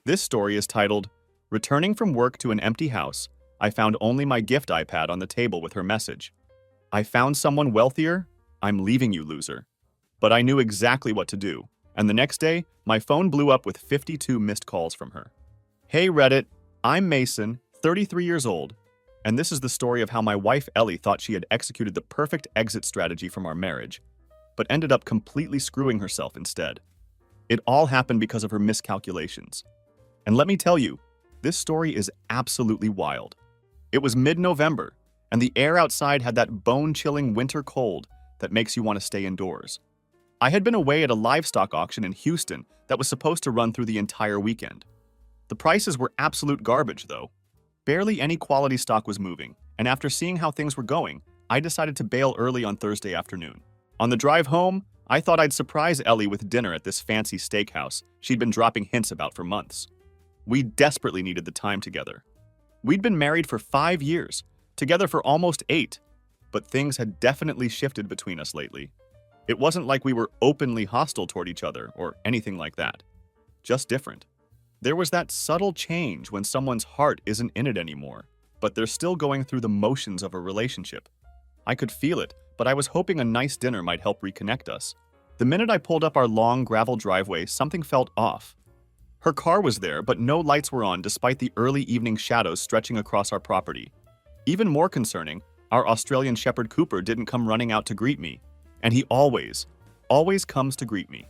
This story is titled, Returning from Work to an Empty House, I Found Only My Gift iPad on the Table with Her Message. I found someone wealthier? I'm leaving you, loser. But I knew exactly what to do, and the next day, my phone blew up with 52 missed calls from her. Hey Reddit, I'm Mason, 33 years old, and this is the story of how my wife Ellie thought she had executed the perfect exit strategy from our marriage, but ended up completely screwing herself instead. It all happened because of her miscalculations. And let me tell you, this story is absolutely wild. It was mid-November, and the air outside had that bone-chilling winter cold that makes you want to stay indoors. I had been away at a livestock auction in Houston that was supposed to run through the entire weekend. The prices were absolute garbage, though. Barely any quality stock was moving, and after seeing how things were going, I decided to bail early on Thursday afternoon. On the drive home, I thought I'd surprise Ellie with dinner at this fancy steakhouse she'd been dropping hints about for months. We desperately needed the time together. We'd been married for 5 years, together for almost 8, but things had definitely shifted between us lately. It wasn't like we were openly hostile toward each other or anything like that. Just different. There was that subtle change when someone's heart isn't in it anymore, but they're still going through the motions of a relationship. I could feel it, but I was hoping a nice dinner might help reconnect us. The minute I pulled up our long gravel driveway, something felt off. Her car was there, but no lights were on despite the early evening shadows stretching across our property. Even more concerning, our Australian Shepherd Cooper didn't come running out to greet me, and he always comes to greet me.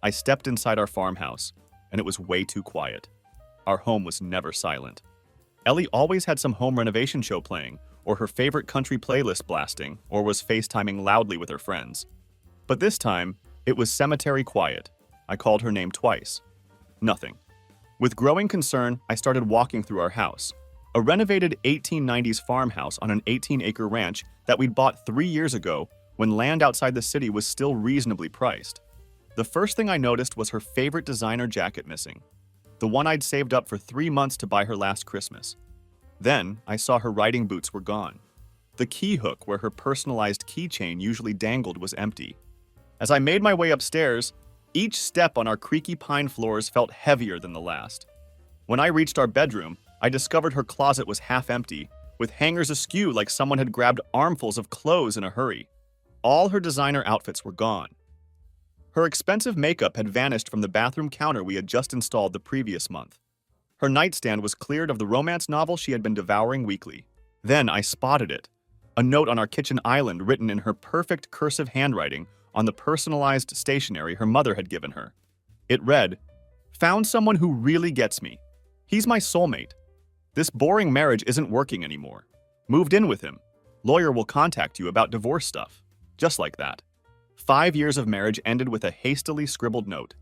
I stepped inside our farmhouse, and it was way too quiet. Our home was never silent. Ellie always had some home renovation show playing, or her favorite country playlist blasting, or was FaceTiming loudly with her friends. But this time, it was cemetery quiet. I called her name twice. Nothing. With growing concern, I started walking through our house, a renovated 1890s farmhouse on an 18-acre ranch that we'd bought 3 years ago when land outside the city was still reasonably priced. The first thing I noticed was her favorite designer jacket missing, the one I'd saved up for 3 months to buy her last Christmas. Then, I saw her riding boots were gone. The key hook where her personalized keychain usually dangled was empty. As I made my way upstairs, each step on our creaky pine floors felt heavier than the last. When I reached our bedroom, I discovered her closet was half empty, with hangers askew like someone had grabbed armfuls of clothes in a hurry. All her designer outfits were gone. Her expensive makeup had vanished from the bathroom counter we had just installed the previous month. Her nightstand was cleared of the romance novel she had been devouring weekly. Then I spotted it, a note on our kitchen island written in her perfect cursive handwriting on the personalized stationery her mother had given her. It read, "Found someone who really gets me. He's my soulmate. This boring marriage isn't working anymore. Moved in with him. Lawyer will contact you about divorce stuff." Just like that. 5 years of marriage ended with a hastily scribbled note.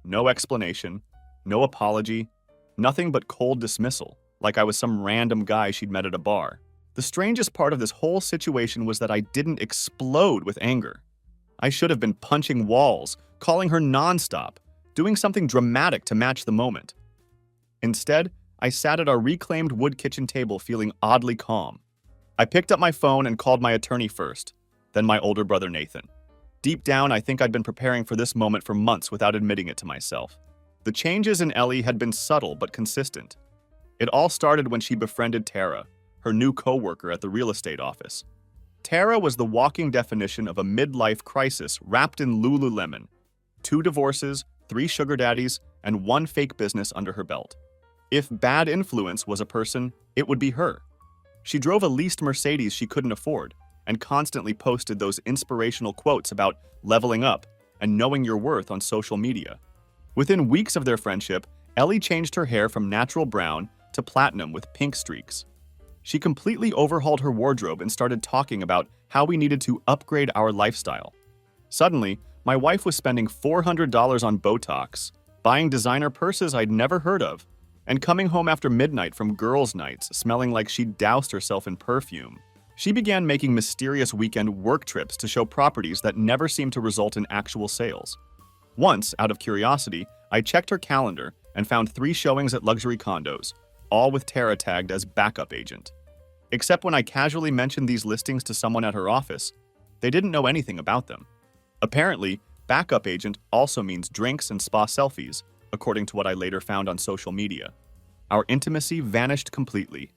No explanation, no apology, nothing but cold dismissal, like I was some random guy she'd met at a bar. The strangest part of this whole situation was that I didn't explode with anger. I should have been punching walls, calling her nonstop, doing something dramatic to match the moment. Instead, I sat at our reclaimed wood kitchen table feeling oddly calm. I picked up my phone and called my attorney first, then my older brother Nathan. Deep down, I think I'd been preparing for this moment for months without admitting it to myself. The changes in Ellie had been subtle but consistent. It all started when she befriended Tara, her new co-worker at the real estate office. Tara was the walking definition of a midlife crisis wrapped in Lululemon. 2 divorces, 3 sugar daddies, and 1 fake business under her belt. If bad influence was a person, it would be her. She drove a leased Mercedes she couldn't afford, and constantly posted those inspirational quotes about leveling up and knowing your worth on social media. Within weeks of their friendship, Ellie changed her hair from natural brown to platinum with pink streaks. She completely overhauled her wardrobe and started talking about how we needed to upgrade our lifestyle. Suddenly, my wife was spending $400 on Botox, buying designer purses I'd never heard of, and coming home after midnight from girls' nights smelling like she'd doused herself in perfume. She began making mysterious weekend work trips to show properties that never seemed to result in actual sales. Once, out of curiosity, I checked her calendar and found 3 showings at luxury condos, all with Tara tagged as backup agent. Except when I casually mentioned these listings to someone at her office, they didn't know anything about them. Apparently, backup agent also means drinks and spa selfies, according to what I later found on social media. Our intimacy vanished completely.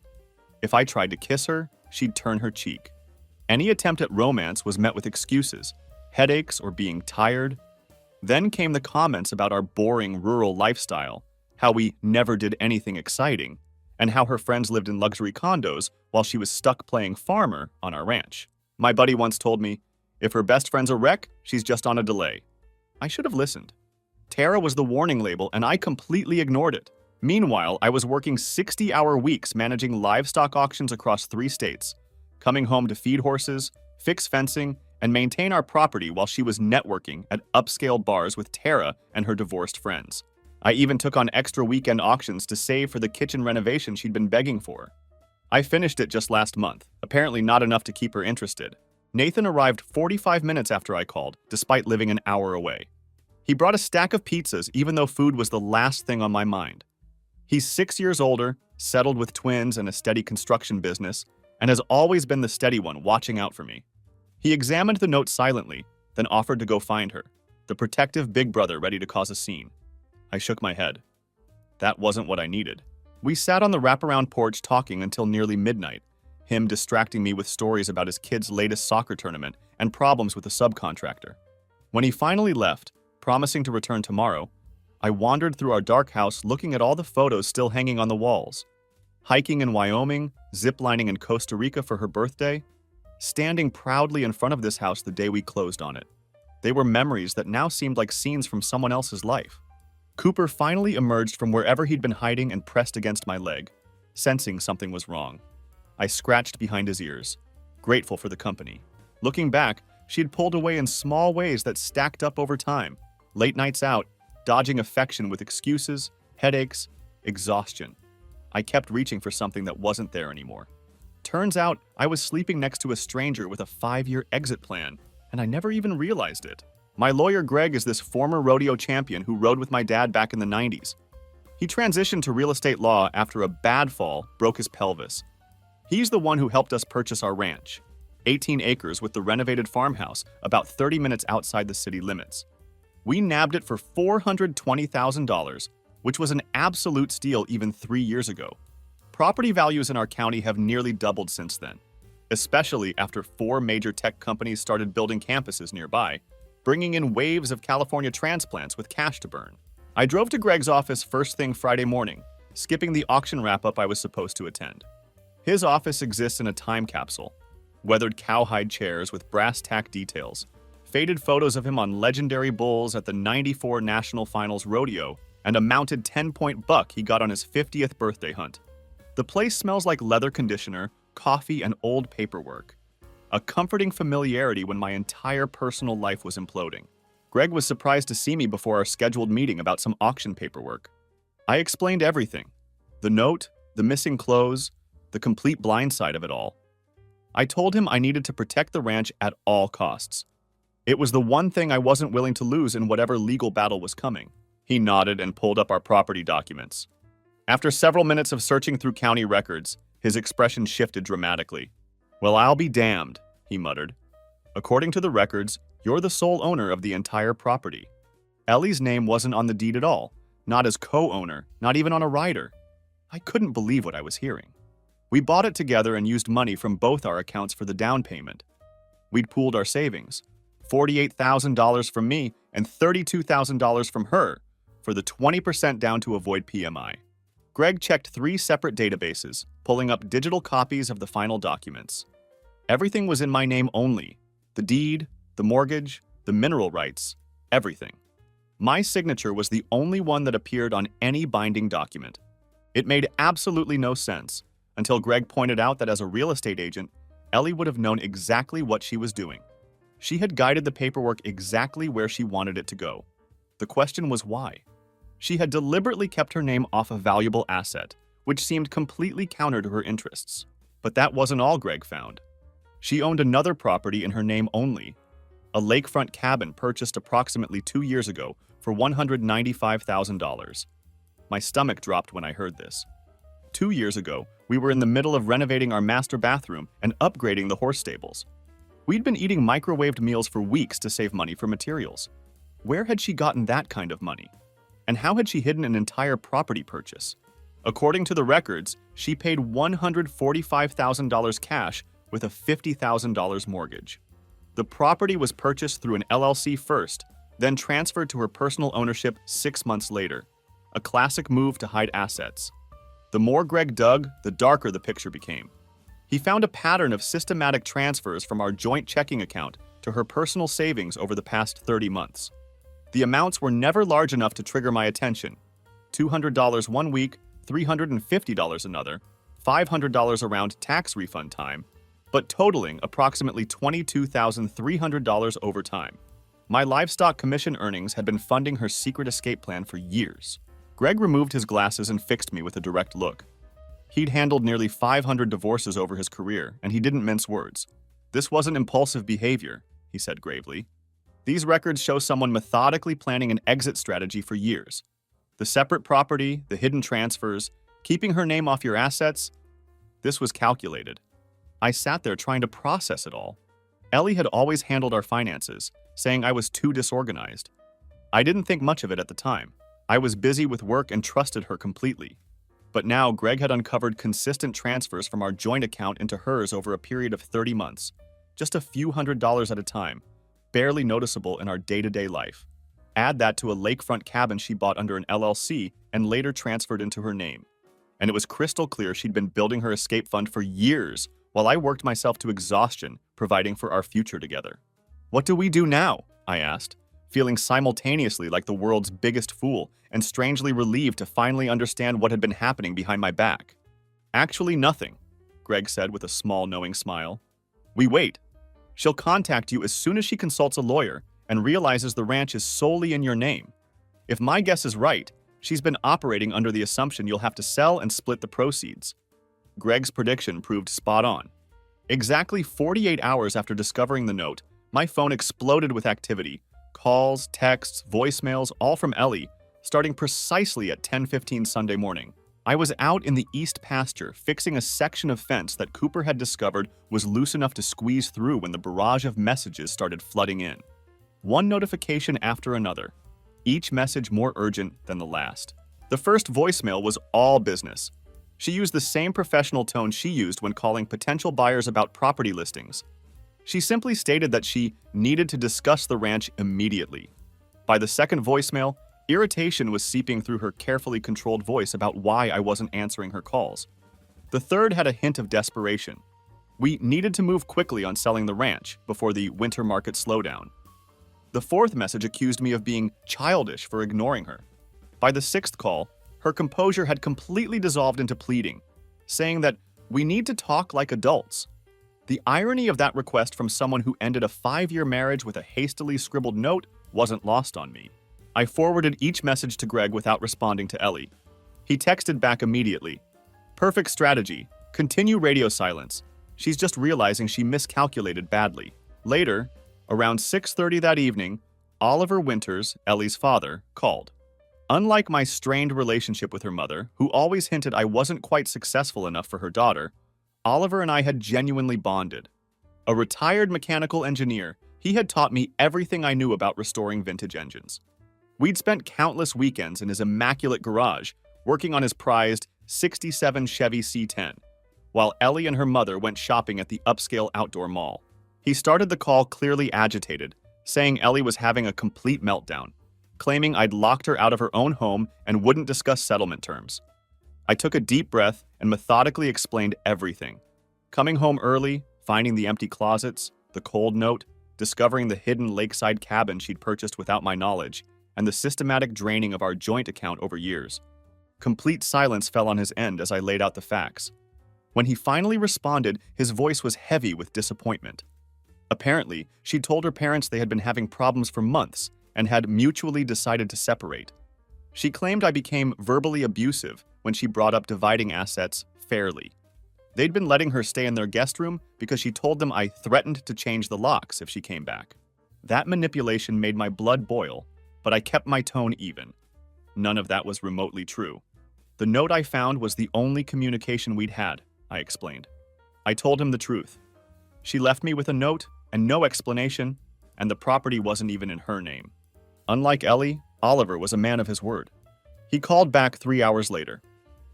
If I tried to kiss her, she'd turn her cheek. Any attempt at romance was met with excuses, headaches, or being tired. Then came the comments about our boring rural lifestyle, how we never did anything exciting, and how her friends lived in luxury condos while she was stuck playing farmer on our ranch. My buddy once told me, if her best friend's a wreck, she's just on a delay. I should have listened. Tara was the warning label, and I completely ignored it. Meanwhile, I was working 60-hour weeks managing livestock auctions across 3 states, coming home to feed horses, fix fencing, and maintain our property while she was networking at upscale bars with Tara and her divorced friends. I even took on extra weekend auctions to save for the kitchen renovation she'd been begging for. I finished it just last month, apparently not enough to keep her interested. Nathan arrived 45 minutes after I called, despite living an hour away. He brought a stack of pizzas even though food was the last thing on my mind. He's 6 years older, settled with twins and a steady construction business, and has always been the steady one watching out for me. He examined the note silently, then offered to go find her, the protective big brother ready to cause a scene. I shook my head. That wasn't what I needed. We sat on the wraparound porch talking until nearly midnight, him distracting me with stories about his kid's latest soccer tournament and problems with a subcontractor. When he finally left, promising to return tomorrow, I wandered through our dark house looking at all the photos still hanging on the walls. Hiking in Wyoming, ziplining in Costa Rica for her birthday, standing proudly in front of this house the day we closed on it. They were memories that now seemed like scenes from someone else's life. Cooper finally emerged from wherever he'd been hiding and pressed against my leg, sensing something was wrong. I scratched behind his ears, grateful for the company. Looking back, she had pulled away in small ways that stacked up over time. Late nights out, dodging affection with excuses, headaches, exhaustion. I kept reaching for something that wasn't there anymore. Turns out, I was sleeping next to a stranger with a 5-year exit plan, and I never even realized it. My lawyer Greg is this former rodeo champion who rode with my dad back in the 90s. He transitioned to real estate law after a bad fall broke his pelvis. He's the one who helped us purchase our ranch, 18 acres with the renovated farmhouse about 30 minutes outside the city limits. We nabbed it for $420,000, which was an absolute steal even 3 years ago. Property values in our county have nearly doubled since then, especially after 4 major tech companies started building campuses nearby, bringing in waves of California transplants with cash to burn. I drove to Greg's office first thing Friday morning, skipping the auction wrap-up I was supposed to attend. His office exists in a time capsule, weathered cowhide chairs with brass tack details, faded photos of him on legendary bulls at the '94 National Finals Rodeo, and a mounted 10-point buck he got on his 50th birthday hunt. The place smells like leather conditioner, coffee, and old paperwork. A comforting familiarity when my entire personal life was imploding. Greg was surprised to see me before our scheduled meeting about some auction paperwork. I explained everything. The note, the missing clothes, the complete blindside of it all. I told him I needed to protect the ranch at all costs. It was the one thing I wasn't willing to lose in whatever legal battle was coming. He nodded and pulled up our property documents. After several minutes of searching through county records, his expression shifted dramatically. "Well, I'll be damned," he muttered. "According to the records, you're the sole owner of the entire property. Ellie's name wasn't on the deed at all, not as co-owner, not even on a rider." I couldn't believe what I was hearing. We bought it together and used money from both our accounts for the down payment. We'd pooled our savings, $48,000 from me and $32,000 from her, for the 20% down to avoid PMI. Greg checked 3 separate databases, pulling up digital copies of the final documents. Everything was in my name only. The deed, the mortgage, the mineral rights, everything. My signature was the only one that appeared on any binding document. It made absolutely no sense, until Greg pointed out that as a real estate agent, Ellie would have known exactly what she was doing. She had guided the paperwork exactly where she wanted it to go. The question was why? She had deliberately kept her name off a valuable asset, which seemed completely counter to her interests. But that wasn't all Greg found. She owned another property in her name only, a lakefront cabin purchased approximately 2 years ago for $195,000. My stomach dropped when I heard this. 2 years ago, we were in the middle of renovating our master bathroom and upgrading the horse stables. We'd been eating microwaved meals for weeks to save money for materials. Where had she gotten that kind of money? And how had she hidden an entire property purchase? According to the records, she paid $145,000 cash with a $50,000 mortgage. The property was purchased through an LLC first, then transferred to her personal ownership 6 months later. A classic move to hide assets. The more Greg dug, the darker the picture became. He found a pattern of systematic transfers from our joint checking account to her personal savings over the past 30 months. The amounts were never large enough to trigger my attention. $200 one week, $350 another, $500 around tax refund time, but totaling approximately $22,300 over time. My livestock commission earnings had been funding her secret escape plan for years. Greg removed his glasses and fixed me with a direct look. He'd handled nearly 500 divorces over his career, and he didn't mince words. "This wasn't impulsive behavior," he said gravely. "These records show someone methodically planning an exit strategy for years. The separate property, the hidden transfers, keeping her name off your assets, this was calculated." I sat there trying to process it all. Ellie had always handled our finances, saying I was too disorganized. I didn't think much of it at the time. I was busy with work and trusted her completely. But now Greg had uncovered consistent transfers from our joint account into hers over a period of 30 months, just a few $100s at a time, barely noticeable in our day-to-day life. Add that to a lakefront cabin she bought under an LLC and later transferred into her name. And it was crystal clear she'd been building her escape fund for years while I worked myself to exhaustion providing for our future together. "What do we do now?" I asked, feeling simultaneously like the world's biggest fool and strangely relieved to finally understand what had been happening behind my back. "Actually nothing," Greg said with a small knowing smile. "We wait. She'll contact you as soon as she consults a lawyer and realizes the ranch is solely in your name. If my guess is right, she's been operating under the assumption you'll have to sell and split the proceeds." Greg's prediction proved spot on. Exactly 48 hours after discovering the note, my phone exploded with activity. Calls, texts, voicemails, all from Ellie, starting precisely at 10:15 Sunday morning. I was out in the east pasture fixing a section of fence that Cooper had discovered was loose enough to squeeze through when the barrage of messages started flooding in. One notification after another, each message more urgent than the last. The first voicemail was all business. She used the same professional tone she used when calling potential buyers about property listings. She simply stated that she needed to discuss the ranch immediately. By the second voicemail, irritation was seeping through her carefully controlled voice about why I wasn't answering her calls. The third had a hint of desperation. We needed to move quickly on selling the ranch before the winter market slowdown. The fourth message accused me of being childish for ignoring her. By the sixth call, her composure had completely dissolved into pleading, saying that we need to talk like adults. The irony of that request from someone who ended a 5-year marriage with a hastily scribbled note wasn't lost on me. I forwarded each message to Greg without responding to Ellie. He texted back immediately. "Perfect strategy. Continue radio silence. She's just realizing she miscalculated badly." Later, around 6:30 that evening, Oliver Winters, Ellie's father, called. Unlike my strained relationship with her mother, who always hinted I wasn't quite successful enough for her daughter, Oliver and I had genuinely bonded. A retired mechanical engineer, he had taught me everything I knew about restoring vintage engines. We'd spent countless weekends in his immaculate garage, working on his prized '67 Chevy C10, while Ellie and her mother went shopping at the upscale outdoor mall. He started the call clearly agitated, saying Ellie was having a complete meltdown, claiming I'd locked her out of her own home and wouldn't discuss settlement terms. I took a deep breath and methodically explained everything. Coming home early, finding the empty closets, the cold note, discovering the hidden lakeside cabin she'd purchased without my knowledge, and the systematic draining of our joint account over years. Complete silence fell on his end as I laid out the facts. When he finally responded, his voice was heavy with disappointment. Apparently, she'd told her parents they had been having problems for months and had mutually decided to separate. She claimed I became verbally abusive when she brought up dividing assets fairly. They'd been letting her stay in their guest room because she told them I threatened to change the locks if she came back. That manipulation made my blood boil, but I kept my tone even. None of that was remotely true. The note I found was the only communication we'd had, I explained. I told him the truth. She left me with a note and no explanation, and the property wasn't even in her name. Unlike Ellie, Oliver was a man of his word. He called back 3 hours later.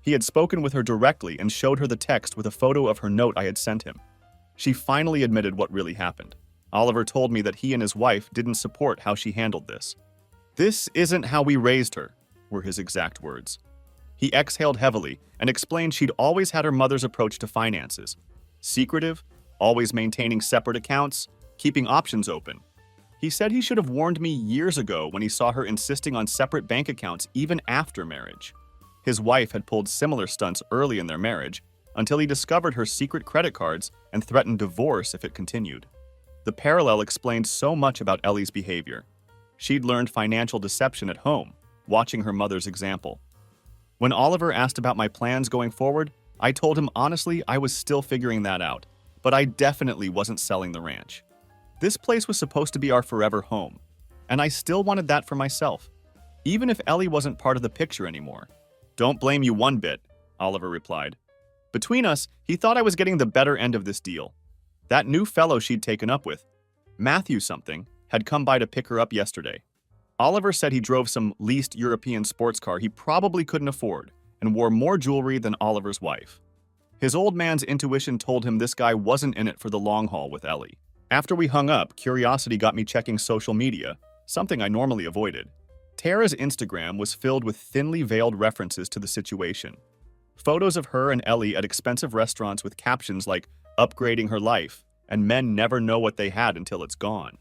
He had spoken with her directly and showed her the text with a photo of her note I had sent him. She finally admitted what really happened. Oliver told me that he and his wife didn't support how she handled this. "This isn't how we raised her," were his exact words. He exhaled heavily and explained she'd always had her mother's approach to finances. Secretive, always maintaining separate accounts, keeping options open. He said he should have warned me years ago when he saw her insisting on separate bank accounts even after marriage. His wife had pulled similar stunts early in their marriage until he discovered her secret credit cards and threatened divorce if it continued. The parallel explained so much about Ellie's behavior. She'd learned financial deception at home, watching her mother's example. When Oliver asked about my plans going forward, I told him honestly I was still figuring that out, but I definitely wasn't selling the ranch. This place was supposed to be our forever home, and I still wanted that for myself, even if Ellie wasn't part of the picture anymore. "Don't blame you one bit," Oliver replied. Between us, he thought I was getting the better end of this deal. That new fellow she'd taken up with, Matthew something, had come by to pick her up yesterday. Oliver said he drove some leased European sports car he probably couldn't afford and wore more jewelry than Oliver's wife. His old man's intuition told him this guy wasn't in it for the long haul with Ellie. After we hung up, curiosity got me checking social media, something I normally avoided. Tara's Instagram was filled with thinly veiled references to the situation. Photos of her and Ellie at expensive restaurants with captions like "upgrading her life" and "men never know what they had until it's gone."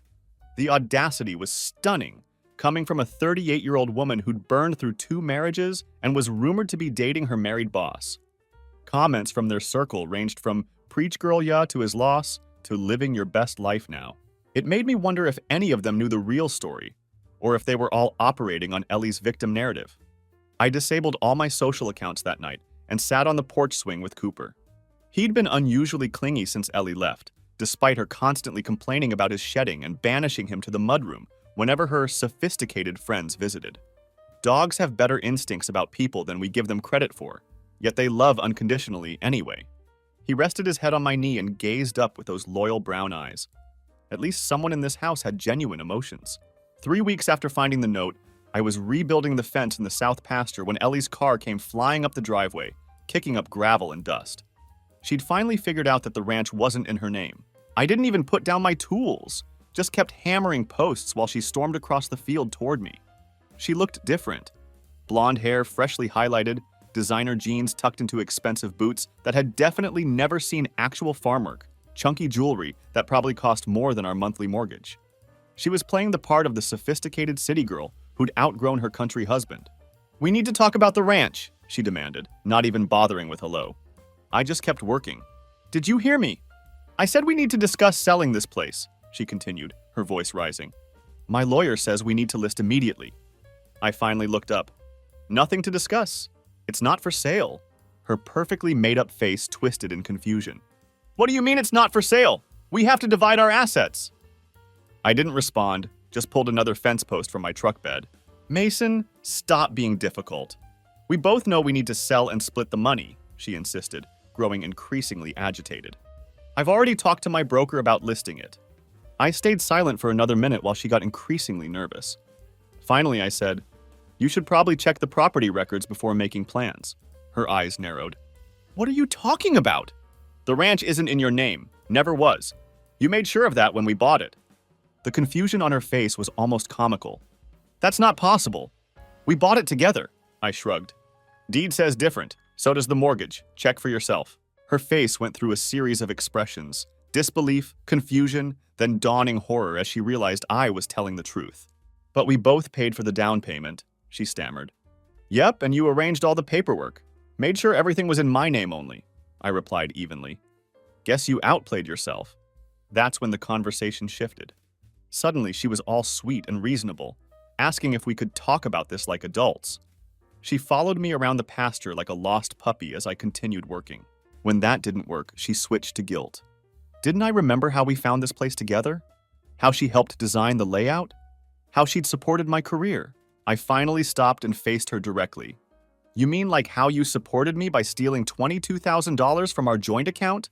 The audacity was stunning, coming from a 38-year-old woman who'd burned through 2 marriages and was rumored to be dating her married boss. Comments from their circle ranged from "preach girl ya" to his loss to "living your best life now." It made me wonder if any of them knew the real story, or if they were all operating on Ellie's victim narrative. I disabled all my social accounts that night and sat on the porch swing with Cooper. He'd been unusually clingy since Ellie left, despite her constantly complaining about his shedding and banishing him to the mudroom whenever her sophisticated friends visited. Dogs have better instincts about people than we give them credit for, yet they love unconditionally anyway. He rested his head on my knee and gazed up with those loyal brown eyes. At least someone in this house had genuine emotions. 3 weeks after finding the note, I was rebuilding the fence in the south pasture when Ellie's car came flying up the driveway, kicking up gravel and dust. She'd finally figured out that the ranch wasn't in her name. I didn't even put down my tools, just kept hammering posts while she stormed across the field toward me. She looked different. Blonde hair freshly highlighted, designer jeans tucked into expensive boots that had definitely never seen actual farm work, chunky jewelry that probably cost more than our monthly mortgage. She was playing the part of the sophisticated city girl who'd outgrown her country husband. "We need to talk about the ranch," she demanded, not even bothering with hello. I just kept working. "Did you hear me? I said we need to discuss selling this place," she continued, her voice rising. "My lawyer says we need to list immediately." I finally looked up. "Nothing to discuss. It's not for sale." Her perfectly made-up face twisted in confusion. "What do you mean it's not for sale? We have to divide our assets." I didn't respond, just pulled another fence post from my truck bed. "Mason, stop being difficult. We both know we need to sell and split the money," she insisted, growing increasingly agitated. "I've already talked to my broker about listing it." I stayed silent for another minute while she got increasingly nervous. Finally, I said, "You should probably check the property records before making plans." Her eyes narrowed. "What are you talking about?" "The ranch isn't in your name. Never was. You made sure of that when we bought it." The confusion on her face was almost comical. "That's not possible. We bought it together," I shrugged. "Deed says different. So does the mortgage. Check for yourself." Her face went through a series of expressions: disbelief, confusion, then dawning horror as she realized I was telling the truth. "But we both paid for the down payment," she stammered. "Yep, and you arranged all the paperwork. Made sure everything was in my name only," I replied evenly. "Guess you outplayed yourself." That's when the conversation shifted. Suddenly, she was all sweet and reasonable, asking if we could talk about this like adults. She followed me around the pasture like a lost puppy as I continued working. When that didn't work, she switched to guilt. Didn't I remember how we found this place together? How she helped design the layout? How she'd supported my career? I finally stopped and faced her directly. "You mean like how you supported me by stealing $22,000 from our joint account?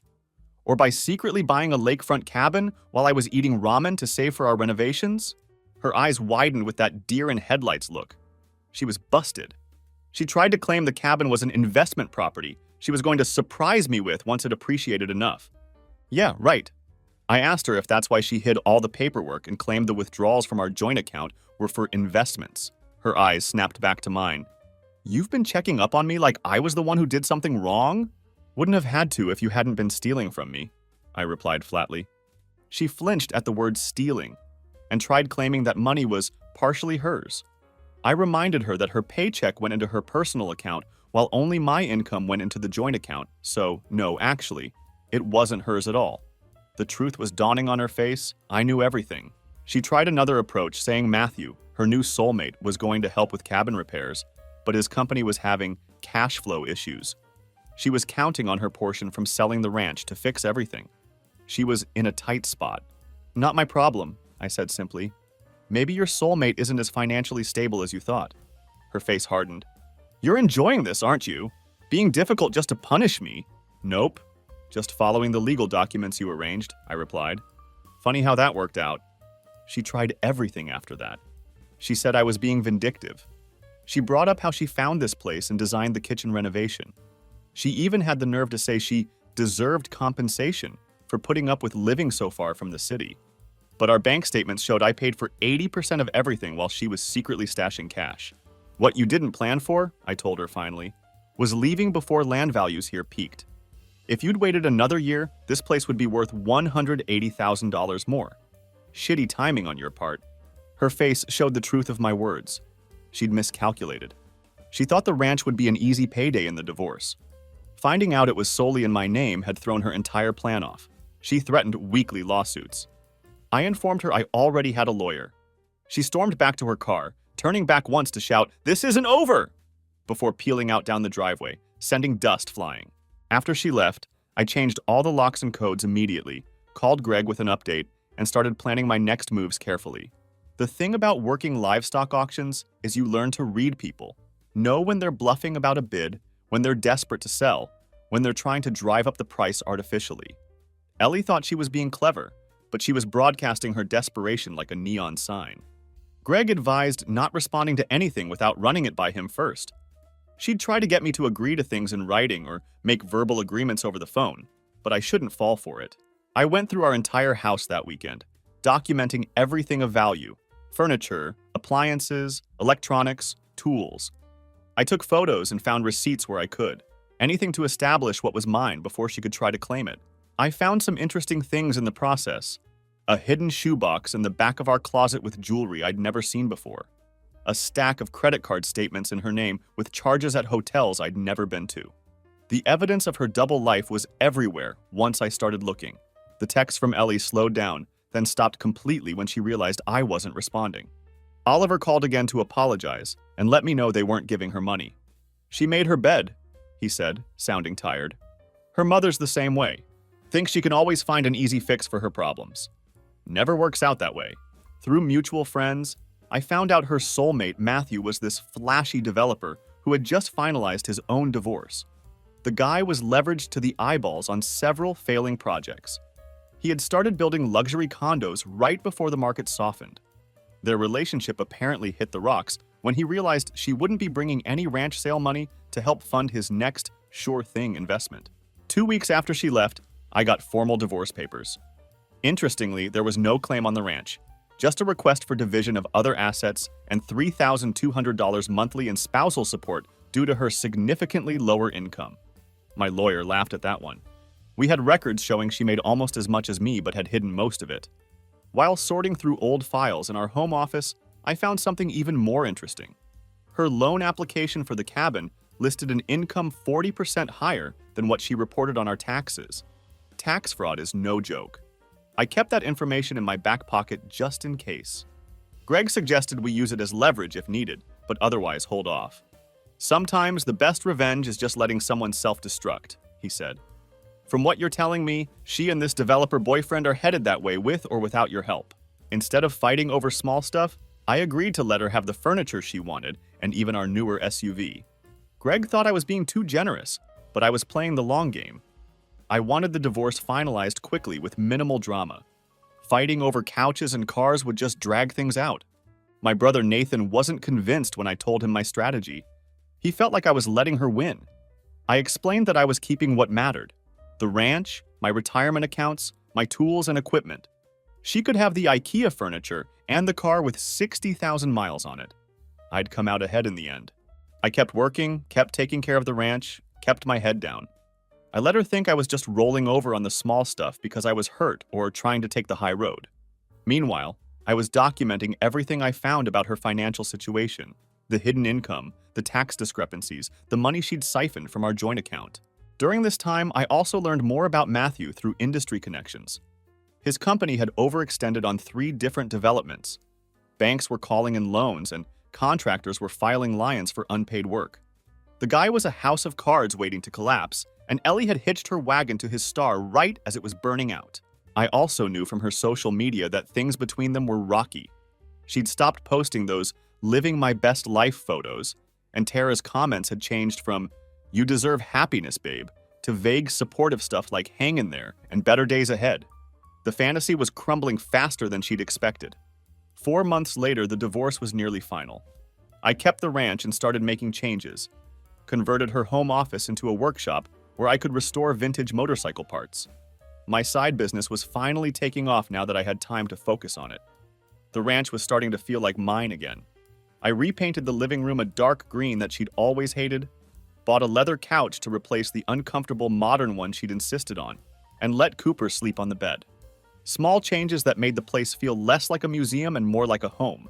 Or by secretly buying a lakefront cabin while I was eating ramen to save for our renovations?" Her eyes widened with that deer in headlights look. She was busted. She tried to claim the cabin was an investment property she was going to surprise me with once it appreciated enough. Yeah, right. I asked her if that's why she hid all the paperwork and claimed the withdrawals from our joint account were for investments. Her eyes snapped back to mine. You've been checking up on me like I was the one who did something wrong? Wouldn't have had to if you hadn't been stealing from me, I replied flatly. She flinched at the word stealing and tried claiming that money was partially hers. I reminded her that her paycheck went into her personal account while only my income went into the joint account, so no, actually, it wasn't hers at all. The truth was dawning on her face. I knew everything. She tried another approach, saying Matthew, her new soulmate, was going to help with cabin repairs, but his company was having cash flow issues. She was counting on her portion from selling the ranch to fix everything. She was in a tight spot. Not my problem, I said simply. Maybe your soulmate isn't as financially stable as you thought. Her face hardened. You're enjoying this, aren't you? Being difficult just to punish me? Nope. Just following the legal documents you arranged, I replied. Funny how that worked out. She tried everything after that. She said I was being vindictive. She brought up how she found this place and designed the kitchen renovation. She even had the nerve to say she deserved compensation for putting up with living so far from the city. But our bank statements showed I paid for 80% of everything while she was secretly stashing cash. What you didn't plan for, I told her finally, was leaving before land values here peaked. If you'd waited another year, this place would be worth $180,000 more. Shitty timing on your part. Her face showed the truth of my words. She'd miscalculated. She thought the ranch would be an easy payday in the divorce. Finding out it was solely in my name had thrown her entire plan off. She threatened weekly lawsuits. I informed her I already had a lawyer. She stormed back to her car, turning back once to shout, "This isn't over!" before peeling out down the driveway, sending dust flying. After she left, I changed all the locks and codes immediately, called Greg with an update, and started planning my next moves carefully. The thing about working livestock auctions is you learn to read people. Know when they're bluffing about a bid, when they're desperate to sell, when they're trying to drive up the price artificially. Ellie thought she was being clever, but she was broadcasting her desperation like a neon sign. Greg advised not responding to anything without running it by him first. She'd try to get me to agree to things in writing or make verbal agreements over the phone, but I shouldn't fall for it. I went through our entire house that weekend, documenting everything of value: furniture, appliances, electronics, tools. I took photos and found receipts where I could, anything to establish what was mine before she could try to claim it. I found some interesting things in the process. A hidden shoebox in the back of our closet with jewelry I'd never seen before. A stack of credit card statements in her name with charges at hotels I'd never been to. The evidence of her double life was everywhere once I started looking. The texts from Ellie slowed down, then stopped completely when she realized I wasn't responding. Oliver called again to apologize and let me know they weren't giving her money. She made her bed, he said, sounding tired. Her mother's the same way. Thinks she can always find an easy fix for her problems. Never works out that way. Through mutual friends, I found out her soulmate, Matthew, was this flashy developer who had just finalized his own divorce. The guy was leveraged to the eyeballs on several failing projects. He had started building luxury condos right before the market softened. Their relationship apparently hit the rocks when he realized she wouldn't be bringing any ranch sale money to help fund his next sure-thing investment. 2 weeks after she left, I got formal divorce papers. Interestingly, there was no claim on the ranch, just a request for division of other assets and $3,200 monthly in spousal support due to her significantly lower income. My lawyer laughed at that one. We had records showing she made almost as much as me but had hidden most of it. While sorting through old files in our home office, I found something even more interesting. Her loan application for the cabin listed an income 40% higher than what she reported on our taxes. Tax fraud is no joke. I kept that information in my back pocket just in case. Greg suggested we use it as leverage if needed, but otherwise hold off. Sometimes the best revenge is just letting someone self-destruct, he said. From what you're telling me, she and this developer boyfriend are headed that way with or without your help. Instead of fighting over small stuff, I agreed to let her have the furniture she wanted and even our newer SUV. Greg thought I was being too generous, but I was playing the long game. I wanted the divorce finalized quickly with minimal drama. Fighting over couches and cars would just drag things out. My brother Nathan wasn't convinced when I told him my strategy. He felt like I was letting her win. I explained that I was keeping what mattered: the ranch, my retirement accounts, my tools and equipment. She could have the IKEA furniture and the car with 60,000 miles on it. I'd come out ahead in the end. I kept working, kept taking care of the ranch, kept my head down. I let her think I was just rolling over on the small stuff because I was hurt or trying to take the high road. Meanwhile, I was documenting everything I found about her financial situation: the hidden income, the tax discrepancies, the money she'd siphoned from our joint account. During this time, I also learned more about Matthew through industry connections. His company had overextended on 3 different developments. Banks were calling in loans and contractors were filing liens for unpaid work. The guy was a house of cards waiting to collapse, and Ellie had hitched her wagon to his star right as it was burning out. I also knew from her social media that things between them were rocky. She'd stopped posting those living my best life photos, and Tara's comments had changed from "you deserve happiness, babe" to vague supportive stuff like "hang in there" and "better days ahead." The fantasy was crumbling faster than she'd expected. 4 months later, the divorce was nearly final. I kept the ranch and started making changes. Converted her home office into a workshop where I could restore vintage motorcycle parts. My side business was finally taking off now that I had time to focus on it. The ranch was starting to feel like mine again. I repainted the living room a dark green that she'd always hated, bought a leather couch to replace the uncomfortable modern one she'd insisted on, and let Cooper sleep on the bed. Small changes that made the place feel less like a museum and more like a home.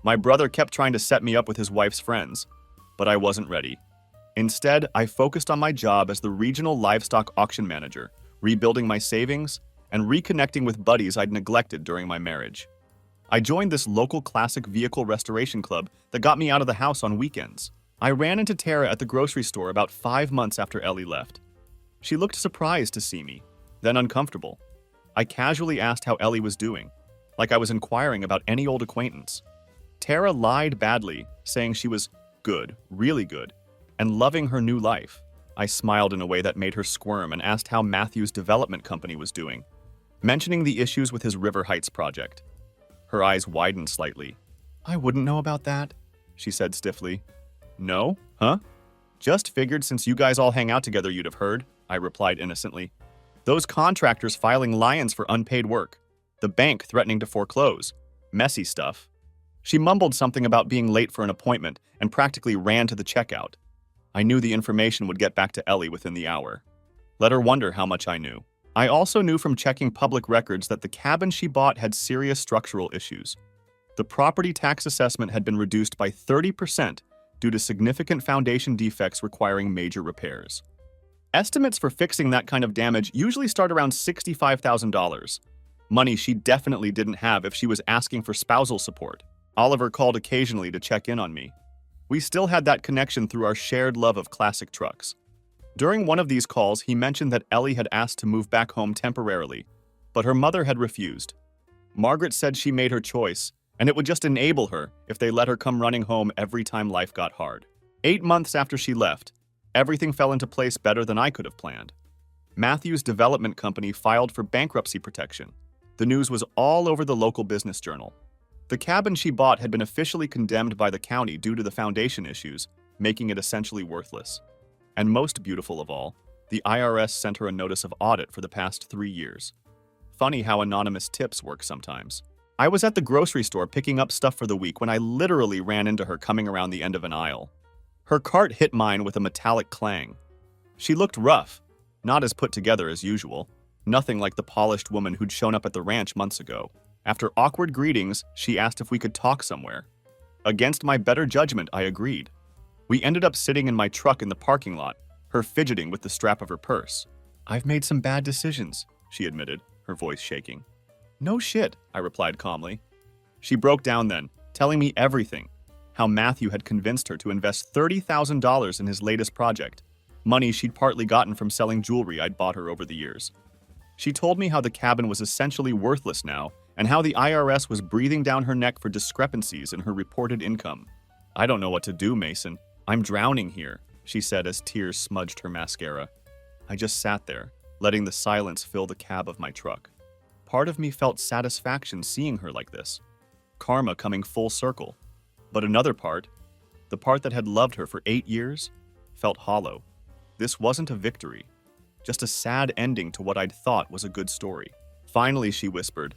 My brother kept trying to set me up with his wife's friends, but I wasn't ready. Instead, I focused on my job as the regional livestock auction manager, rebuilding my savings and reconnecting with buddies I'd neglected during my marriage. I joined this local classic vehicle restoration club that got me out of the house on weekends. I ran into Tara at the grocery store about 5 months after Ellie left. She looked surprised to see me, then uncomfortable. I casually asked how Ellie was doing, like I was inquiring about any old acquaintance. Tara lied badly, saying she was good, really good, and loving her new life. I smiled in a way that made her squirm and asked how Matthew's development company was doing, mentioning the issues with his River Heights project. Her eyes widened slightly. "I wouldn't know about that," she said stiffly. "No? Huh? Just figured since you guys all hang out together you'd have heard," I replied innocently. "Those contractors filing liens for unpaid work. The bank threatening to foreclose. Messy stuff." She mumbled something about being late for an appointment and practically ran to the checkout. I knew the information would get back to Ellie within the hour. Let her wonder how much I knew. I also knew from checking public records that the cabin she bought had serious structural issues. The property tax assessment had been reduced by 30% due to significant foundation defects requiring major repairs. Estimates for fixing that kind of damage usually start around $65,000. Money she definitely didn't have if she was asking for spousal support. Oliver called occasionally to check in on me. We still had that connection through our shared love of classic trucks. During one of these calls, he mentioned that Ellie had asked to move back home temporarily, but her mother had refused. Margaret said she made her choice, and it would just enable her if they let her come running home every time life got hard. 8 months after she left, everything fell into place better than I could have planned. Matthew's development company filed for bankruptcy protection. The news was all over the local business journal. The cabin she bought had been officially condemned by the county due to the foundation issues, making it essentially worthless. And most beautiful of all, the IRS sent her a notice of audit for the past 3 years. Funny how anonymous tips work sometimes. I was at the grocery store picking up stuff for the week when I literally ran into her coming around the end of an aisle. Her cart hit mine with a metallic clang. She looked rough, not as put together as usual, nothing like the polished woman who'd shown up at the ranch months ago. After awkward greetings, she asked if we could talk somewhere. Against my better judgment, I agreed. We ended up sitting in my truck in the parking lot, her fidgeting with the strap of her purse. "I've made some bad decisions," she admitted, her voice shaking. "No shit," I replied calmly. She broke down then, telling me everything. How Matthew had convinced her to invest $30,000 in his latest project, money she'd partly gotten from selling jewelry I'd bought her over the years. She told me how the cabin was essentially worthless now, and how the IRS was breathing down her neck for discrepancies in her reported income. "I don't know what to do, Mason. I'm drowning here," she said as tears smudged her mascara. I just sat there, letting the silence fill the cab of my truck. Part of me felt satisfaction seeing her like this. Karma coming full circle. But another part, The part that had loved her for 8 years felt hollow. This wasn't a victory, just a sad ending to what I'd thought was a good story. Finally, she whispered,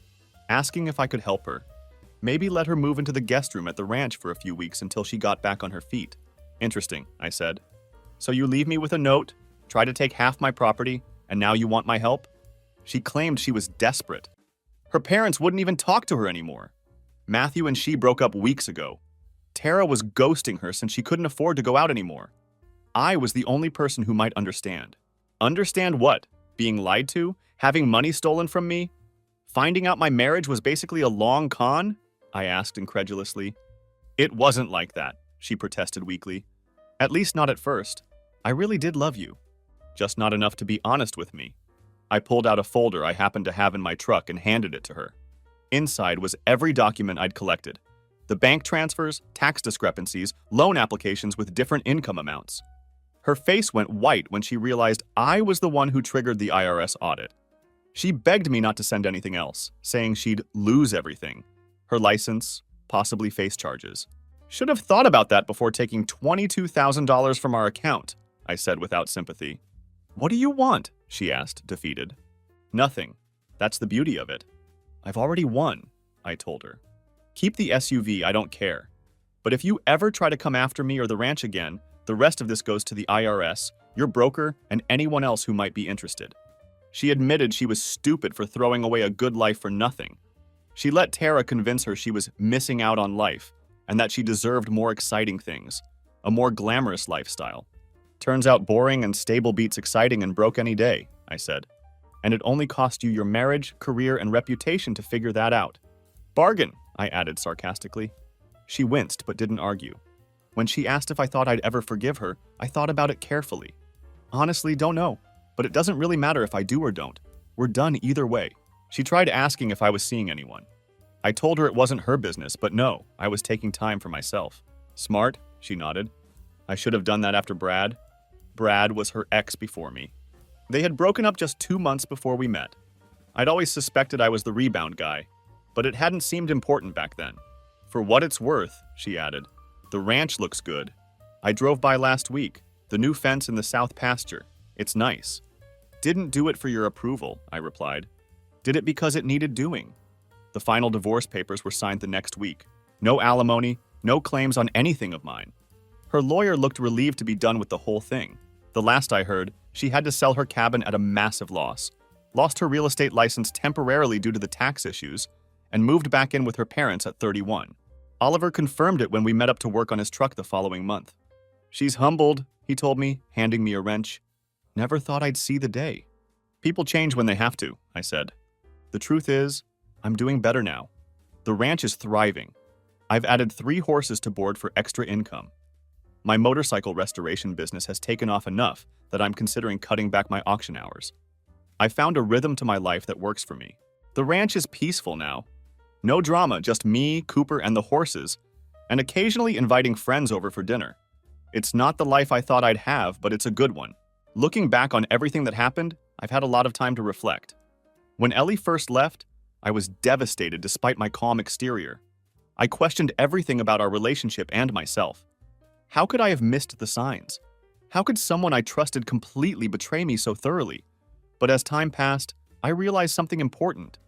asking if I could help her. Maybe let her move into the guest room at the ranch for a few weeks until she got back on her feet. Interesting, I said. So you leave me with a note, try to take half my property, and now you want my help? She claimed she was desperate. Her parents wouldn't even talk to her anymore. Matthew and she broke up weeks ago. Tara was ghosting her since she couldn't afford to go out anymore. I was the only person who might understand. Understand what? Being lied to? Having money stolen from me? Finding out my marriage was basically a long con? I asked incredulously. It wasn't like that, she protested weakly. At least not at first. I really did love you. Just not enough to be honest with me. I pulled out a folder I happened to have in my truck and handed it to her. Inside was every document I'd collected. The bank transfers, tax discrepancies, loan applications with different income amounts. Her face went white when she realized I was the one who triggered the IRS audit. She begged me not to send anything else, saying she'd lose everything. Her license, possibly face charges. Should have thought about that before taking $22,000 from our account, I said without sympathy. What do you want? She asked, defeated. Nothing. That's the beauty of it. I've already won, I told her. Keep the SUV, I don't care. But if you ever try to come after me or the ranch again, the rest of this goes to the IRS, your broker, and anyone else who might be interested. She admitted she was stupid for throwing away a good life for nothing. She let Tara convince her she was missing out on life and that she deserved more exciting things, a more glamorous lifestyle. Turns out boring and stable beats exciting and broke any day, I said. And it only cost you your marriage, career, and reputation to figure that out. Bargain, I added sarcastically. She winced but didn't argue. When she asked if I thought I'd ever forgive her, I thought about it carefully. Honestly, don't know, but it doesn't really matter if I do or don't. We're done either way. She tried asking if I was seeing anyone. I told her it wasn't her business, but no, I was taking time for myself. Smart, she nodded. I should have done that after Brad. Brad was her ex before me. They had broken up just 2 months before we met. I'd always suspected I was the rebound guy, but it hadn't seemed important back then. For what it's worth, she added, the ranch looks good. I drove by last week, the new fence in the south pasture. It's nice. Didn't do it for your approval, I replied. Did it because it needed doing. The final divorce papers were signed the next week. No alimony, no claims on anything of mine. Her lawyer looked relieved to be done with the whole thing. The last I heard, she had to sell her cabin at a massive loss, lost her real estate license temporarily due to the tax issues, and moved back in with her parents at 31. Oliver confirmed it when we met up to work on his truck the following month. She's humbled, he told me, handing me a wrench. Never thought I'd see the day. People change when they have to, I said. The truth is, I'm doing better now. The ranch is thriving. I've added 3 horses to board for extra income. My motorcycle restoration business has taken off enough that I'm considering cutting back my auction hours. I found a rhythm to my life that works for me. The ranch is peaceful now. No drama, just me, Cooper, and the horses, and occasionally inviting friends over for dinner. It's not the life I thought I'd have, but it's a good one. Looking back on everything that happened, I've had a lot of time to reflect. When Ellie first left, I was devastated despite my calm exterior. I questioned everything about our relationship and myself. How could I have missed the signs? How could someone I trusted completely betray me so thoroughly? But as time passed, I realized something important.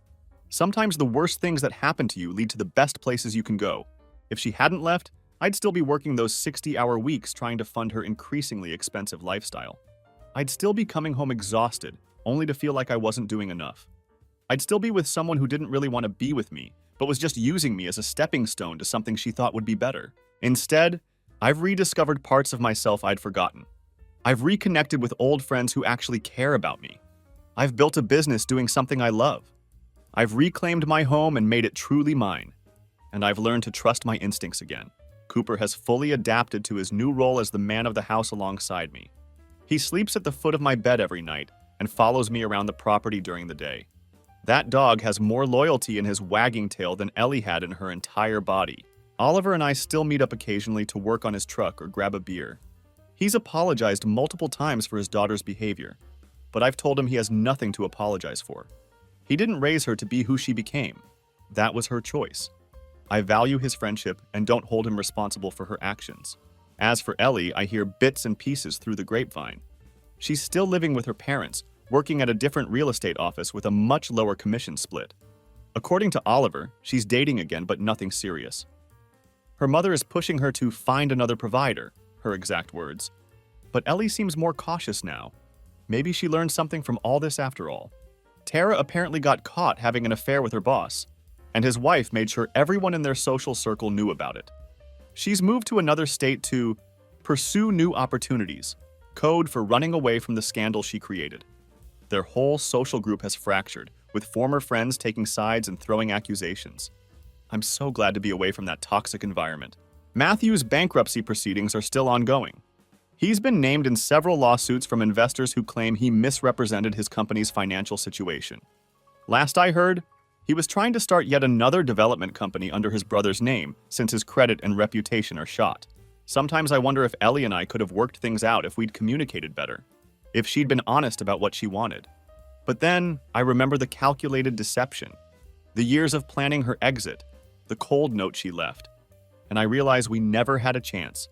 Sometimes the worst things that happen to you lead to the best places you can go. If she hadn't left, I'd still be working those 60-hour weeks trying to fund her increasingly expensive lifestyle. I'd still be coming home exhausted, only to feel like I wasn't doing enough. I'd still be with someone who didn't really want to be with me, but was just using me as a stepping stone to something she thought would be better. Instead, I've rediscovered parts of myself I'd forgotten. I've reconnected with old friends who actually care about me. I've built a business doing something I love. I've reclaimed my home and made it truly mine. And I've learned to trust my instincts again. Cooper has fully adapted to his new role as the man of the house alongside me. He sleeps at the foot of my bed every night and follows me around the property during the day. That dog has more loyalty in his wagging tail than Ellie had in her entire body. Oliver and I still meet up occasionally to work on his truck or grab a beer. He's apologized multiple times for his daughter's behavior, but I've told him he has nothing to apologize for. He didn't raise her to be who she became. That was her choice. I value his friendship and don't hold him responsible for her actions. As for Ellie, I hear bits and pieces through the grapevine. She's still living with her parents, working at a different real estate office with a much lower commission split. According to Oliver, she's dating again, but nothing serious. Her mother is pushing her to find another provider, her exact words. But Ellie seems more cautious now. Maybe she learned something from all this after all. Tara apparently got caught having an affair with her boss, and his wife made sure everyone in their social circle knew about it. She's moved to another state to pursue new opportunities, code for running away from the scandal she created. Their whole social group has fractured, with former friends taking sides and throwing accusations. I'm so glad to be away from that toxic environment. Matthew's bankruptcy proceedings are still ongoing. He's been named in several lawsuits from investors who claim he misrepresented his company's financial situation. Last I heard, he was trying to start yet another development company under his brother's name, since his credit and reputation are shot. Sometimes I wonder if Ellie and I could have worked things out if we'd communicated better, if she'd been honest about what she wanted. But then, I remember the calculated deception, the years of planning her exit, the cold note she left, and I realize we never had a chance.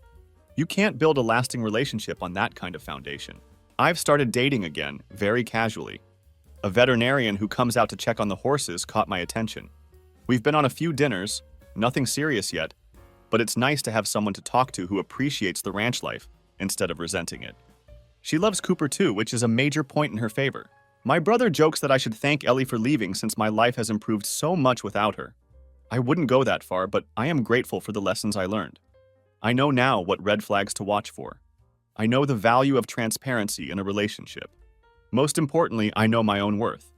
You can't build a lasting relationship on that kind of foundation. I've started dating again, very casually. A veterinarian who comes out to check on the horses caught my attention. We've been on a few dinners, nothing serious yet, but it's nice to have someone to talk to who appreciates the ranch life instead of resenting it. She loves Cooper too, which is a major point in her favor. My brother jokes that I should thank Ellie for leaving since my life has improved so much without her. I wouldn't go that far, but I am grateful for the lessons I learned. I know now what red flags to watch for. I know the value of transparency in a relationship. Most importantly, I know my own worth.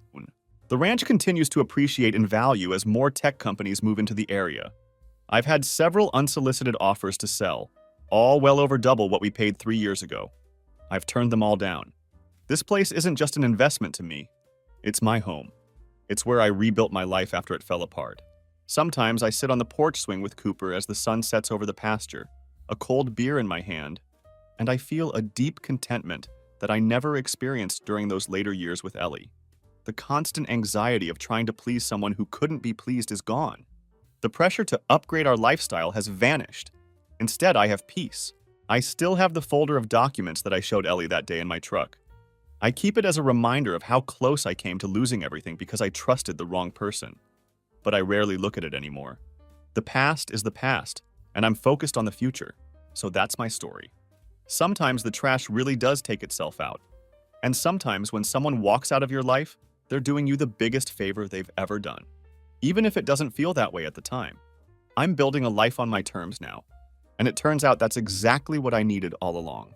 The ranch continues to appreciate in value as more tech companies move into the area. I've had several unsolicited offers to sell, all well over double what we paid 3 years ago. I've turned them all down. This place isn't just an investment to me. It's my home. It's where I rebuilt my life after it fell apart. Sometimes I sit on the porch swing with Cooper as the sun sets over the pasture, a cold beer in my hand, and I feel a deep contentment that I never experienced during those later years with Ellie. The constant anxiety of trying to please someone who couldn't be pleased is gone. The pressure to upgrade our lifestyle has vanished. Instead, I have peace. I still have the folder of documents that I showed Ellie that day in my truck. I keep it as a reminder of how close I came to losing everything because I trusted the wrong person. But I rarely look at it anymore. The past is the past, and I'm focused on the future, so that's my story. Sometimes the trash really does take itself out, and sometimes when someone walks out of your life, they're doing you the biggest favor they've ever done, even if it doesn't feel that way at the time. I'm building a life on my terms now, and it turns out that's exactly what I needed all along.